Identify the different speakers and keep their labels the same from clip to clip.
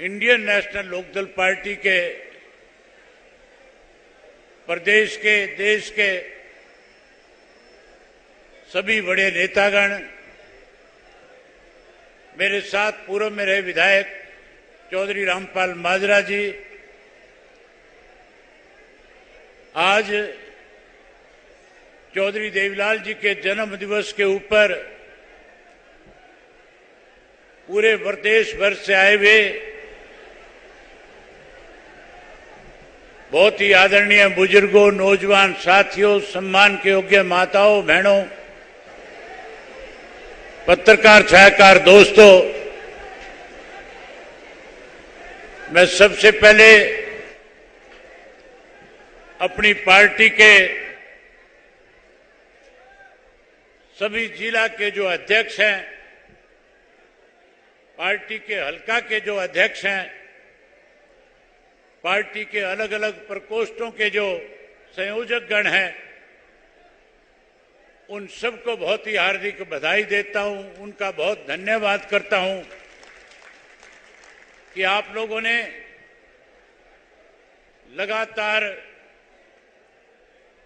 Speaker 1: Indian National Lokdal party के प्रदेश के, देश के सभी बड़े नेतागण, मेरे साथ पूर्व में रहे विधायक चौधरी रामपाल माजरा जी, आज चौधरी देवीलाल जी के जन्म दिवस के ऊपर पूरे प्रदेश भर से आए हुए बहुत ही आदरणीय बुजुर्गों, नौजवान साथियों, सम्मान के योग्य माताओं, बहनों, पत्रकार, छायाकार दोस्तों, मैं सबसे पहले अपनी पार्टी के सभी जिला के जो अध्यक्ष हैं, पार्टी के हल्का के जो अध्यक्ष हैं, पार्टी के अलग अलग प्रकोष्ठों के जो संयोजक गण हैं, उन सबको बहुत ही हार्दिक बधाई देता हूं, उनका बहुत धन्यवाद करता हूं कि आप लोगों ने लगातार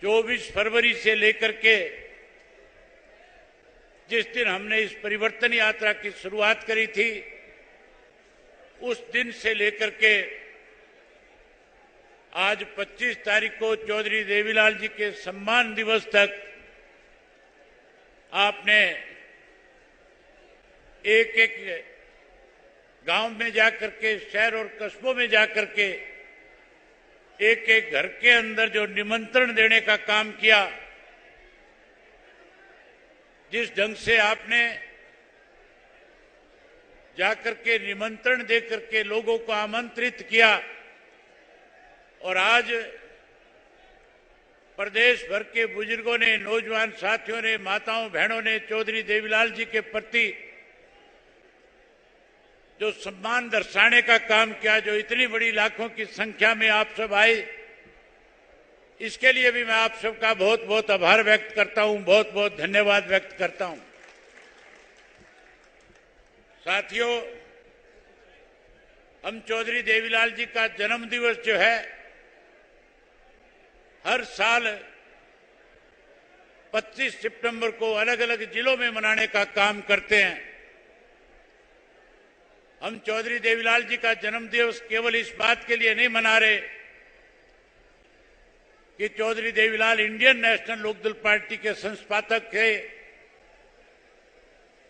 Speaker 1: 24 फरवरी से लेकर के जिस दिन हमने इस परिवर्तन यात्रा की शुरुआत करी थी, उस दिन से लेकर के आज 25 तारीख को चौधरी देवीलाल जी के सम्मान दिवस तक आपने एक एक गांव में जाकर के, शहर और कस्बों में जाकर के एक एक घर के अंदर जो निमंत्रण देने का काम किया, जिस ढंग से आपने जाकर के निमंत्रण देकर के लोगों को आमंत्रित किया, और आज प्रदेश भर के बुजुर्गों ने, नौजवान साथियों ने, माताओं बहनों ने चौधरी देवीलाल जी के प्रति जो सम्मान दर्शाने का काम किया, जो इतनी बड़ी लाखों की संख्या में आप सब आए, इसके लिए भी मैं आप सबका बहुत बहुत आभार व्यक्त करता हूं, बहुत बहुत धन्यवाद व्यक्त करता हूं। साथियों, हम चौधरी देवीलाल जी का जन्म दिवस जो है हर साल 25 सितंबर को अलग अलग जिलों में मनाने का काम करते हैं। हम चौधरी देवीलाल जी का जन्म दिवस केवल इस बात के लिए नहीं मना रहे कि Chaudhary Devilal Indian National Lokdal party के संस्थापक थे,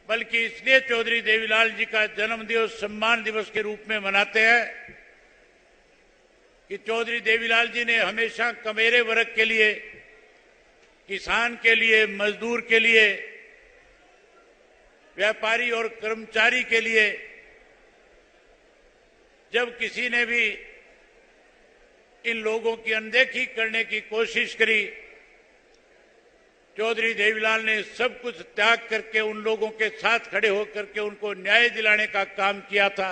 Speaker 1: बल्कि इसलिए चौधरी देवीलाल जी का जन्म दिवस सम्मान दिवस के रूप में मनाते हैं कि चौधरी देवीलाल जी ने हमेशा कमेरे वर्ग के लिए, किसान के लिए, मजदूर के लिए, व्यापारी और कर्मचारी के लिए जब किसी ने भी इन लोगों की अनदेखी करने की कोशिश करी, चौधरी देवीलाल ने सब कुछ त्याग करके उन लोगों के साथ खड़े होकर के उनको न्याय दिलाने का काम किया था।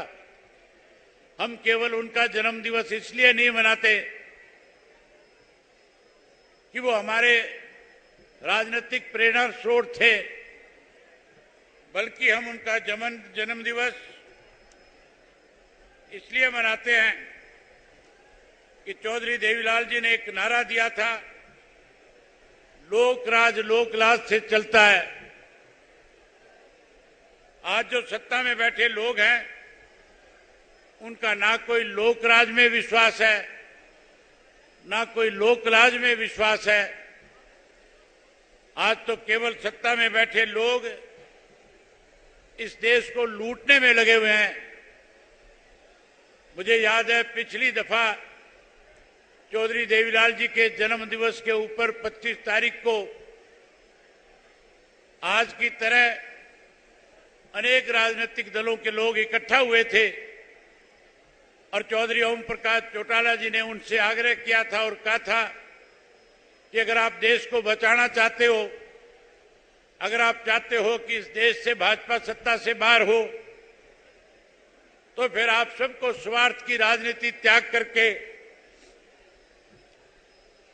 Speaker 1: हम केवल उनका जन्म दिवस इसलिए नहीं मनाते कि वो हमारे राजनीतिक प्रेरणा स्रोत थे, बल्कि हम उनका जन्म दिवस इसलिए मनाते हैं कि चौधरी देवीलाल जी ने एक नारा दिया था, लोक राज लोक लाज से चलता है। आज जो सत्ता में बैठे लोग हैं, उनका ना कोई लोक राज में विश्वास है, ना कोई लोक लाज में विश्वास है। आज तो केवल सत्ता में बैठे लोग इस देश को लूटने में लगे हुए हैं। मुझे याद है पिछली दफा चौधरी देवीलाल जी के जन्म दिवस के ऊपर 25 तारीख को आज की तरह अनेक राजनीतिक दलों के लोग इकट्ठा हुए थे और चौधरी ओम प्रकाश चौटाला जी ने उनसे आग्रह किया था और कहा था कि अगर आप देश को बचाना चाहते हो, अगर आप चाहते हो कि इस देश से भाजपा सत्ता से बाहर हो, तो फिर आप सबको स्वार्थ की राजनीति त्याग करके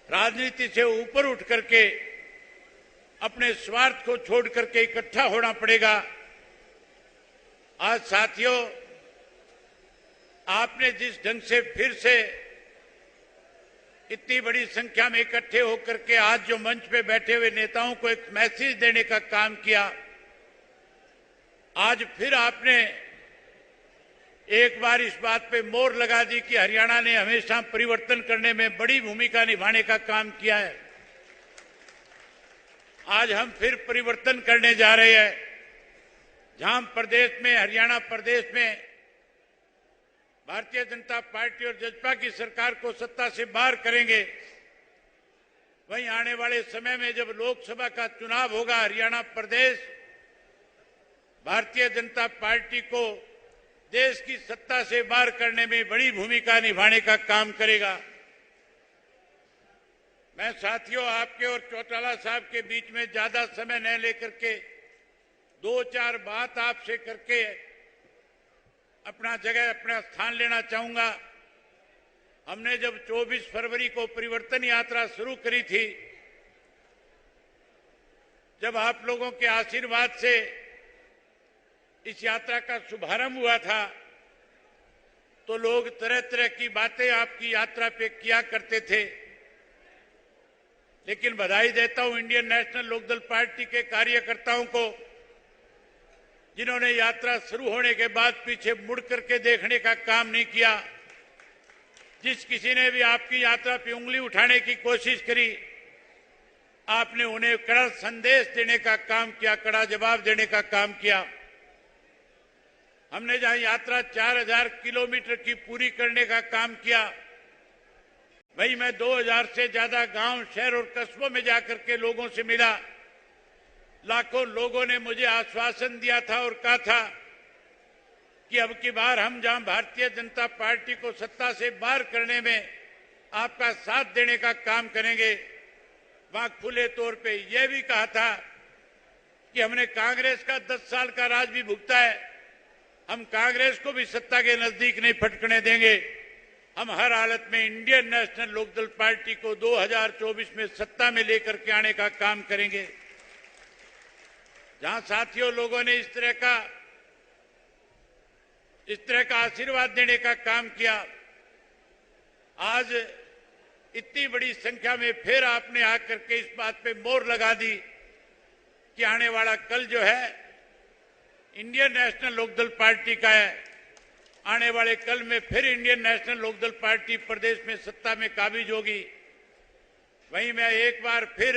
Speaker 1: राजनीति से ऊपर उठ करके अपने स्वार्थ को छोड़ करके इकट्ठा होना पड़ेगा। आज साथियों, आपने जिस ढंग से फिर से इतनी बड़ी संख्या में इकट्ठे होकर के आज जो मंच पे बैठे हुए नेताओं को एक मैसेज देने का काम किया, आज फिर आपने एक बार इस बात पे मोहर लगा दी कि हरियाणा ने हमेशा परिवर्तन करने में बड़ी भूमिका निभाने का काम किया है। आज हम फिर परिवर्तन करने जा रहे हैं। जहां प्रदेश में, हरियाणा प्रदेश में भारतीय जनता पार्टी और जजपा की सरकार को सत्ता से बाहर करेंगे, वहीं आने वाले समय में जब लोकसभा का चुनाव होगा, हरियाणा प्रदेश भारतीय जनता पार्टी को देश की सत्ता से बाहर करने में बड़ी भूमिका निभाने का काम करेगा। मैं साथियों आपके और चौटाला साहब के बीच में ज्यादा समय न लेकर के दो चार बात आपसे करके अपना स्थान लेना चाहूंगा। हमने जब 24 फरवरी को परिवर्तन यात्रा शुरू करी थी, जब आप लोगों के आशीर्वाद से इस यात्रा का शुभारंभ हुआ था, तो लोग तरह तरह की बातें आपकी यात्रा पे किया करते थे। लेकिन बधाई देता हूं इंडियन नेशनल लोकदल पार्टी के कार्यकर्ताओं को, जिन्होंने यात्रा शुरू होने के बाद पीछे मुड़ करके देखने का काम नहीं किया। जिस किसी ने भी आपकी यात्रा पे उंगली उठाने की कोशिश करी, आपने उन्हें कड़ा संदेश देने का काम किया, कड़ा जवाब देने का काम किया। हमने जहां यात्रा 4000 किलोमीटर की पूरी करने का काम किया, वहीं मैं 2000 से ज्यादा गांव, शहर और कस्बों में जाकर के लोगों से मिला। लाखों लोगों ने मुझे आश्वासन दिया था और कहा था कि अब की बार हम जहां भारतीय जनता पार्टी को सत्ता से बाहर करने में आपका साथ देने का काम करेंगे, वहां खुले तौर पे यह भी कहा था कि हमने कांग्रेस का 10 साल का राज भी भुगता है, हम कांग्रेस को भी सत्ता के नजदीक नहीं फटकने देंगे। हम हर हालत में इंडियन नेशनल लोकदल पार्टी को 2024 में सत्ता में लेकर के आने का काम करेंगे। जहां साथियों लोगों ने इस तरह का आशीर्वाद देने का काम किया, आज इतनी बड़ी संख्या में फिर आपने आकर के इस बात पे मोहर लगा दी कि आने वाला कल जो है इंडियन नेशनल लोकदल पार्टी का है। आने वाले कल में फिर इंडियन नेशनल लोकदल पार्टी प्रदेश में सत्ता में काबिज होगी। वहीं मैं एक बार फिर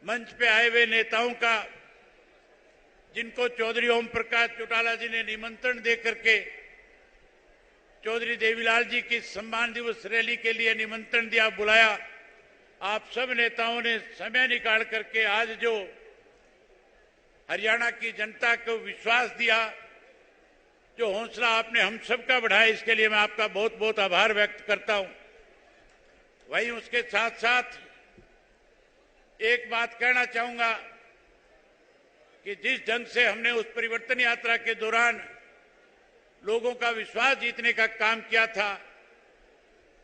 Speaker 1: मंच पे आए हुए नेताओं का, जिनको चौधरी ओम प्रकाश चौटाला जी ने निमंत्रण देकर के चौधरी देवीलाल जी की सम्मान दिवस रैली के लिए निमंत्रण दिया, बुलाया, आप सब नेताओं ने समय निकाल करके आज जो हरियाणा की जनता को विश्वास दिया, जो हौसला आपने हम सबका बढ़ाया, इसके लिए मैं आपका बहुत बहुत आभार व्यक्त करता हूं। वहीं उसके साथ साथ एक बात कहना चाहूंगा कि जिस ढंग से हमने उस परिवर्तन यात्रा के दौरान लोगों का विश्वास जीतने का काम किया था,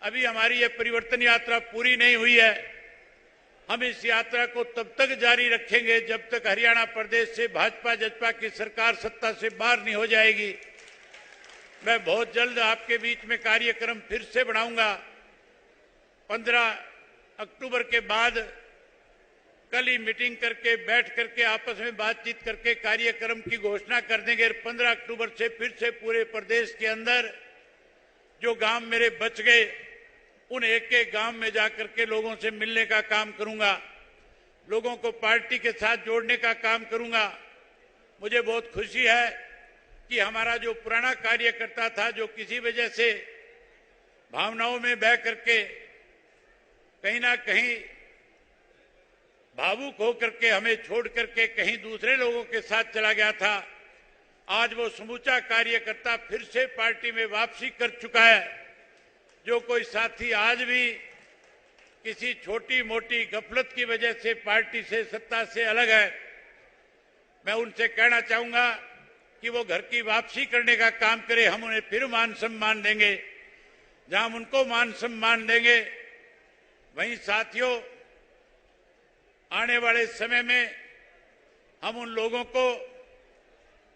Speaker 1: अभी हमारी ये परिवर्तन यात्रा पूरी नहीं हुई है। हम इस यात्रा को तब तक जारी रखेंगे जब तक हरियाणा प्रदेश से भाजपा जजपा की सरकार सत्ता से बाहर नहीं हो जाएगी। मैं बहुत जल्द आपके बीच में कार्यक्रम फिर से बढ़ाऊंगा। 15 अक्टूबर के बाद कल ही मीटिंग करके, बैठ करके, आपस में बातचीत करके कार्यक्रम की घोषणा कर देंगे। 15 अक्टूबर से फिर से पूरे प्रदेश के अंदर जो गांव मेरे बच गए, उन एक एक गांव में जाकर के लोगों से मिलने का काम करूंगा, लोगों को पार्टी के साथ जोड़ने का काम करूंगा। मुझे बहुत खुशी है कि हमारा जो पुराना कार्यकर्ता था, जो किसी वजह से भावनाओं में बह करके कहीं ना कहीं भावुक होकर के हमें छोड़ करके कहीं दूसरे लोगों के साथ चला गया था, आज वो समूचा कार्यकर्ता फिर से पार्टी में वापसी कर चुका है। जो कोई साथी आज भी किसी छोटी मोटी गफलत की वजह से पार्टी से, सत्ता से अलग है, मैं उनसे कहना चाहूंगा कि वो घर की वापसी करने का काम करे। हम उन्हें फिर मान सम्मान देंगे। जहां हम उनको मान सम्मान देंगे, वहीं साथियों आने वाले समय में हम उन लोगों को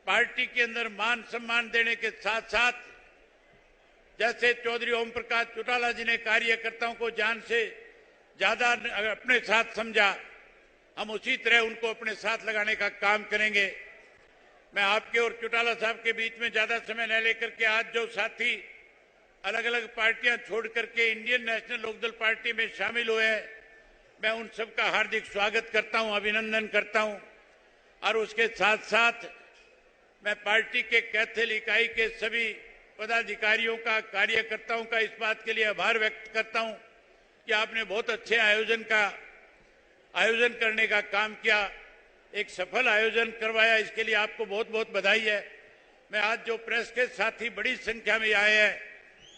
Speaker 1: पार्टी के अंदर मान सम्मान देने के साथ साथ जैसे चौधरी ओम प्रकाश चौटाला जी ने कार्यकर्ताओं को जान से ज्यादा अपने साथ समझा, हम उसी तरह उनको अपने साथ लगाने का काम करेंगे। मैं आपके और चौटाला साहब के बीच में ज्यादा समय न लेकर के आज जो साथी अलग अलग पार्टियां छोड़ करके इंडियन नेशनल लोकदल पार्टी में शामिल हुए हैं, मैं उन सबका हार्दिक स्वागत करता हूं, अभिनंदन करता हूं। और उसके साथ साथ मैं पार्टी के कैथल इकाई के सभी पदाधिकारियों का, कार्यकर्ताओं का इस बात के लिए आभार व्यक्त करता हूं कि आपने बहुत अच्छे आयोजन करने का काम किया, एक सफल आयोजन करवाया, इसके लिए आपको बहुत बहुत बधाई है। मैं आज जो प्रेस के साथी बड़ी संख्या में आए हैं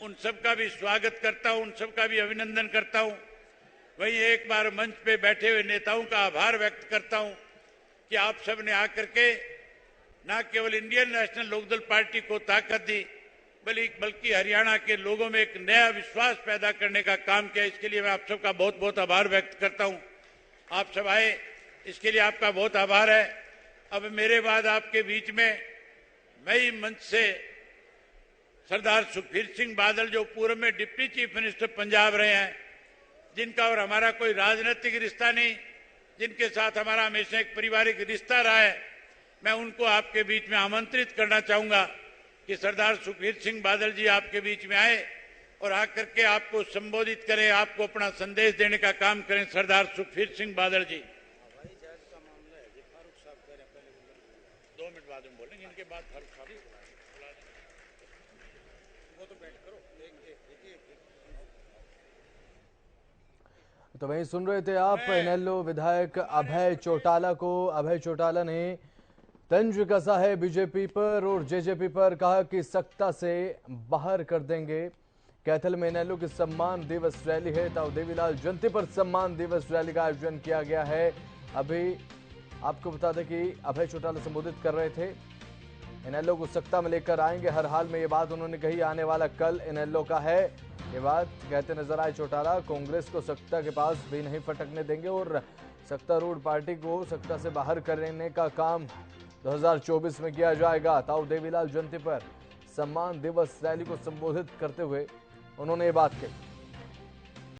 Speaker 1: उन सबका भी स्वागत करता हूं, उन सबका भी अभिनंदन करता हूं। वहीं एक बार मंच पे बैठे हुए नेताओं का आभार व्यक्त करता हूं कि आप सब ने आकर के न केवल इंडियन नेशनल लोकदल पार्टी को ताकत दी, बल्कि हरियाणा के लोगों में एक नया विश्वास पैदा करने का काम किया। इसके लिए मैं आप सबका बहुत बहुत आभार व्यक्त करता हूं। आप सब आए, इसके लिए आपका बहुत आभार है। अब मेरे बाद आपके बीच में मई मंच से सरदार सुखबीर सिंह बादल, जो पूर्व में डिप्टी चीफ मिनिस्टर पंजाब रहे हैं, जिनका और हमारा कोई राजनीतिक रिश्ता नहीं, जिनके साथ हमारा हमेशा एक पारिवारिक रिश्ता रहा है, मैं उनको आपके बीच में आमंत्रित करना चाहूंगा कि सरदार सुखबीर सिंह बादल जी आपके बीच में आए और आकर के आपको संबोधित करें, आपको अपना संदेश देने का काम करें। सरदार सुखबीर सिंह बादल जी। 2 मिनट बाद में बोलेंगे, इनके बाद फारूक साहब वो तो बैठ करो।
Speaker 2: तो वहीं सुन रहे थे आप इनेलो विधायक अभय चौटाला को। अभय चौटाला ने तंज कसा है बीजेपी पर और जेजेपी पर, कहा कि सत्ता से बाहर कर देंगे। कैथल में इनेलो की सम्मान दिवस रैली है, ताऊ देवीलाल जयंती पर सम्मान दिवस रैली का आयोजन किया गया है। अभी आपको बता दें कि अभय चौटाला संबोधित कर रहे थे, इनेलो को सत्ता में लेकर आएंगे हर हाल में, ये बात उन्होंने कही। आने वाला कल इनेलो का है, ये बात कहते नजर आए चौटाला। कांग्रेस को सत्ता के पास भी नहीं फटकने देंगे और सत्तारूढ़ पार्टी को सत्ता से बाहर करने का काम 2024 में किया जाएगा। ताऊ देवीलाल जयंती पर सम्मान दिवस रैली को संबोधित करते हुए उन्होंने ये बात कही।